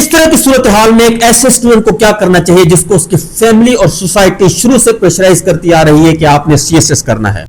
اس طرح کی صورتحال میں ایک ایسے اسٹوڈنٹ کو کیا کرنا چاہیے جس کو اس کی فیملی اور سوسائٹی شروع سے پریشرائز کرتی آ رہی ہے کہ آپ نے سی ایس ایس کرنا ہے؟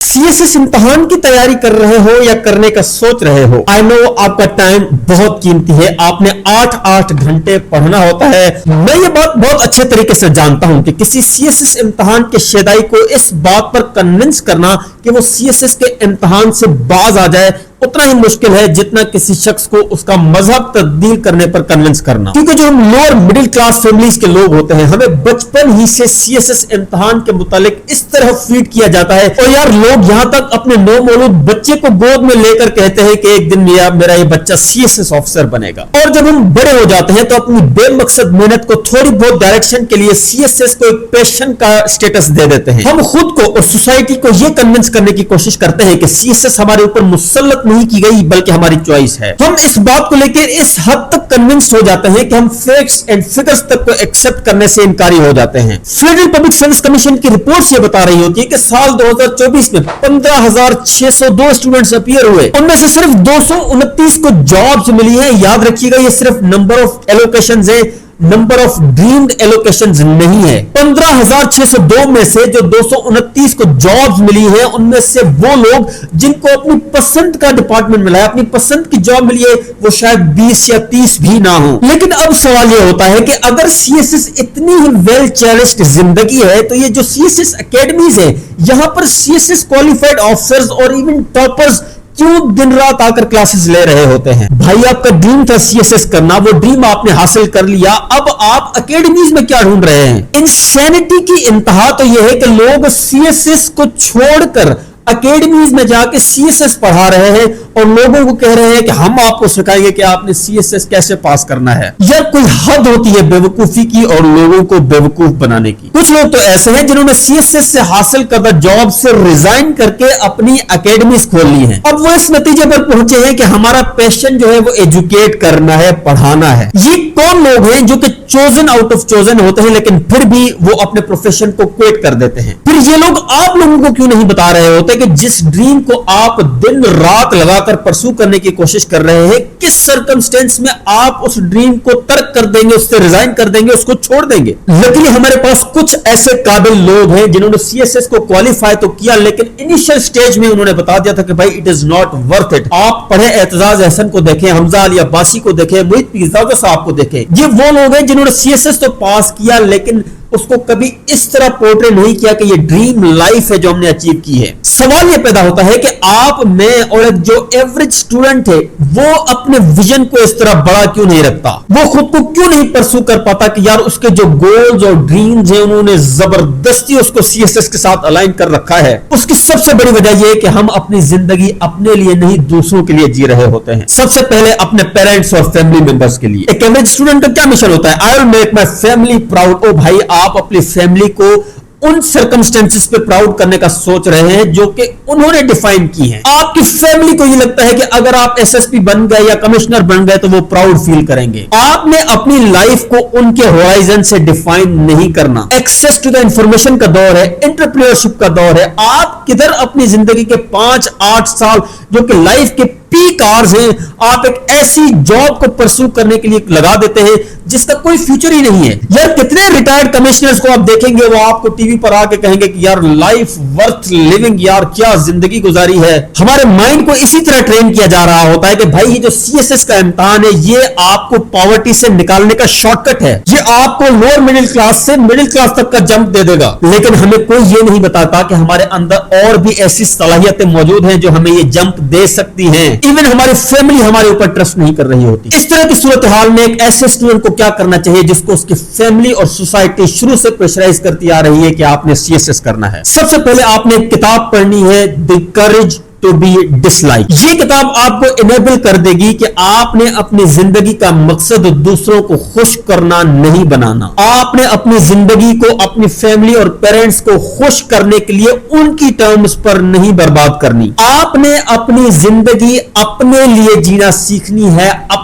سی ایس ایس امتحان کی تیاری کر رہے ہو یا کرنے کا سوچ رہے ہو، آئی نو آپ کا ٹائم بہت قیمتی ہے، آپ نے 8 گھنٹے پڑھنا ہوتا ہے۔ میں یہ بات بہت اچھے طریقے سے جانتا ہوں کہ کسی سی ایس ایس امتحان کے شیدائی کو اس بات پر کنونس کرنا کہ وہ سی ایس ایس کے امتحان سے باز آ جائے اتنا ہی مشکل ہے جتنا کسی شخص کو اس کا مذہب تبدیل کرنے پر کنونس کرنا، کیونکہ جو ہم لوور مڈل کلاس فیملیز کے لوگ ہوتے ہیں ہمیں بچپن ہی سے سی ایس ایس امتحان کے متعلق اس طرح فیڈ کیا جاتا ہے، اور یار لوگ یہاں تک اپنے نو مولود بچے کو گود میں لے کر کہتے ہیں کہ ایک دن میرا یہ بچہ سی ایس ایس آفیسر بنے گا، اور جب ہم بڑے ہو جاتے ہیں تو اپنی بے مقصد محنت کو تھوڑی بہت ڈائریکشن کے لیے سی ایس ایس کو ایک پیشن کا اسٹیٹس دے دیتے ہیں۔ ہم خود کو اور سوسائٹی کو یہ کنونس کرنے کی کوشش کرتے ہیں کہ سی ایس ایس ہمارے اوپر مسلط نہیں کی گئی بلکہ ہماری چوائس ہے۔ ہم اس بات کو لے کے اس حد تک کنونسڈ ہو جاتے ہیں کہ ہم فیکٹس اینڈ فگرز تک کو ایکسپٹ کرنے سے انکاری ہو جاتے ہیں۔ فیڈرل پبلک سروس کمیشن کی رپورٹس یہ بتا رہی ہوتی ہے کہ سال 2024 میں 15,602 اسٹوڈنٹس اپیئر ہوئے، ان میں سے صرف 229 کو جابز ملی ہیں۔ یاد رکھیے گا یہ صرف نمبر آف ایلوکیشنز ہے، نمبر آف ڈریمڈ ایلوکیشنز نہیں ہے۔ 15,602 میں سے جو 229 کو جابز ملی ہیں ان میں سے وہ لوگ جن کو اپنی پسند کا ڈپارٹمنٹ ملا ہے، اپنی پسند کی جاب ملی ہے، وہ شاید 20 یا 30 بھی نہ ہوں۔ لیکن اب سوال یہ ہوتا ہے کہ اگر سی ایس ایس اتنی ہی ویل چیریشڈ زندگی ہے تو یہ جو سی ایس ایس اکیڈمیز ہیں یہاں پر C S S qualified officers اور ایون ٹاپرز کیوں دن رات آ کر کلاسز لے رہے ہوتے ہیں؟ بھائی آپ کا ڈریم تھا سی ایس ایس کرنا، وہ ڈریم آپ نے حاصل کر لیا، اب آپ اکیڈمیز میں کیا ڈھونڈ رہے ہیں؟ انسینٹی کی انتہا تو یہ ہے کہ لوگ سی ایس ایس کو چھوڑ کر اکیڈمیز میں جا کے سی ایس ایس پڑھا رہے ہیں اور لوگوں کو کہہ رہے ہیں کہ ہم آپ کو سکھائیں گے کہ آپ نے سی ایس ایس کیسے پاس کرنا ہے۔ یار کوئی حد ہوتی ہے بیوقوفی کی اور لوگوں کو بیوقوف بنانے کی۔ کچھ لوگ تو ایسے ہیں جنہوں نے سی ایس ایس سے حاصل کردہ جاب سے ریزائن کر کے اپنی اکیڈمیز کھول لی ہیں۔ اب وہ اس نتیجے پر پہنچے ہیں کہ ہمارا پیشن جو ہے وہ ایجوکیٹ کرنا ہے، پڑھانا ہے۔ یہ کون لوگ ہیں جو کہ چوزن آؤٹ آف چوزن ہوتے ہیں لیکن پھر بھی وہ اپنے پروفیشن کو کوئٹ کر دیتے ہیں؟ پھر یہ لوگ آپ لوگوں کو کیوں نہیں بتا رہے ہوتے کہ جس ڈریم کو آپ دن رات لگا کر پرسو کرنے کی کوشش کر رہے ہیں کس سرکمسٹینس میں آپ اس ڈریم کو ترک کر دیں گے، اس سے ریزائن کر دیں گے، اس کو چھوڑ دیں گے؟ لیکن ہمارے پاس کچھ ایسے قابل لوگ ہیں جنہوں نے سی ایس ایس کو کوالیفائی تو کیا لیکن انیشل سٹیج میں انہوں نے بتا دیا تھا کہ بھائی it is not worth it. آپ پڑھیں اعتزاز احسن کو دیکھیں، حمزہ علی عباسی کو دیکھیں، محیط پیزاوی صاحب کو دیکھیں، یہ وہ لوگ ہیں جنہوں نے سی ایس ایس تو پاس کیا لیکن اس کو کبھی اس طرح پورٹری نہیں کیا کہ یہ ڈریم لائف ہے جو ہم نے اچیو کی ہے۔ سوال یہ پیدا ہوتا ہے کہ آپ میں اور ایک جو ایوریج سٹوڈنٹ ہے وہ اپنے ویژن کو اس طرح بڑا کیوں نہیں رکھتا؟ وہ خود کو کیوں نہیں پرسو کر پاتا کہ یار اس کے جو گولز اور ڈریمز ہیں انہوں نے زبردستی اس کو سی ایس ایس کے ساتھ الائن کر رکھا ہے؟ اس کی سب سے بڑی وجہ یہ ہے کہ ہم اپنی زندگی اپنے لیے نہیں دوسروں کے لیے جی رہے ہوتے ہیں۔ سب سے پہلے اپنے پیرنٹس اور فیملی ممبرس کے لیے۔ ایک ایوریج سٹوڈنٹ کا کیا مشن ہوتا ہے؟ I will make my family proud. او بھائی آپ اپنی فیملی کو ان سرکمسٹینسز پہ پراؤڈ کرنے کا سوچ رہے ہیں جو کہ انہوں نے ڈیفائن کی ہیں۔ آپ کی فیملی کو یہ لگتا ہے کہ اگر آپ ایس ایس پی بن گئے یا کمشنر بن گئے تو وہ پراؤڈ فیل کریں گے۔ آپ نے اپنی لائف کو ان کے ہورائزن سے ڈیفائن نہیں کرنا۔ ایکسیس ٹو دا انفارمیشن کا دور ہے، انٹرپرینیورشپ کا دور ہے۔ آپ کدھر اپنی زندگی کے 5-8 سال جو کہ لائف کے پیک آورز ہیں آپ ایک ایسی جاب کو پرسو کرنے کے لیے لگا دیتے ہیں جس کا کوئی فیوچر ہی نہیں ہے۔ یار کتنے ریٹائرڈ کمشنرز کو آپ دیکھیں گے وہ آپ کو ٹی وی پر آ کے کہیں گے کہ یار لائف ورتھ لیونگ، یار کیا زندگی گزاری ہے۔ ہمارے مائنڈ کو اسی طرح ٹرین کیا جا رہا ہوتا ہے کہ بھائی یہ جو سی ایس ایس کا امتحان ہے یہ آپ کو پاورٹی سے نکالنے کا شارٹ کٹ ہے، یہ آپ کو لوور مڈل کلاس سے مڈل کلاس تک کا جمپ دے دے گا۔ لیکن ہمیں کوئی یہ نہیں بتاتا کہ ہمارے اندر اور بھی ایسی صلاحیتیں موجود ہیں جو ہمیں یہ جمپ دے سکتی ہیں۔ ایون ہماری فیملی ہمارے اوپر ٹرسٹ نہیں کر رہی ہوتی۔ اس طرح کی صورتحال میں ایک ایسے اسٹوڈنٹ کو کیا کرنا چاہیے جس کو اس کی فیملی اور سوسائٹی شروع سے پریشرائز کرتی آ رہی ہے کہ آپ نے سی ایس ایس کرنا ہے؟ سب سے پہلے آپ نے ایک کتاب پڑھنی ہے، the courage to be disliked. یہ کتاب آپ کو انیبل کر دے گی کہ آپ نے اپنی زندگی کا مقصد دوسروں کو خوش کرنا نہیں بنانا۔ آپ نے اپنی زندگی کو اپنی فیملی اور پیرنٹس کو خوش کرنے کے لیے ان کی ٹرمز پر نہیں برباد کرنی۔ آپ نے اپنی زندگی اپنے لیے جینا سیکھنی ہے،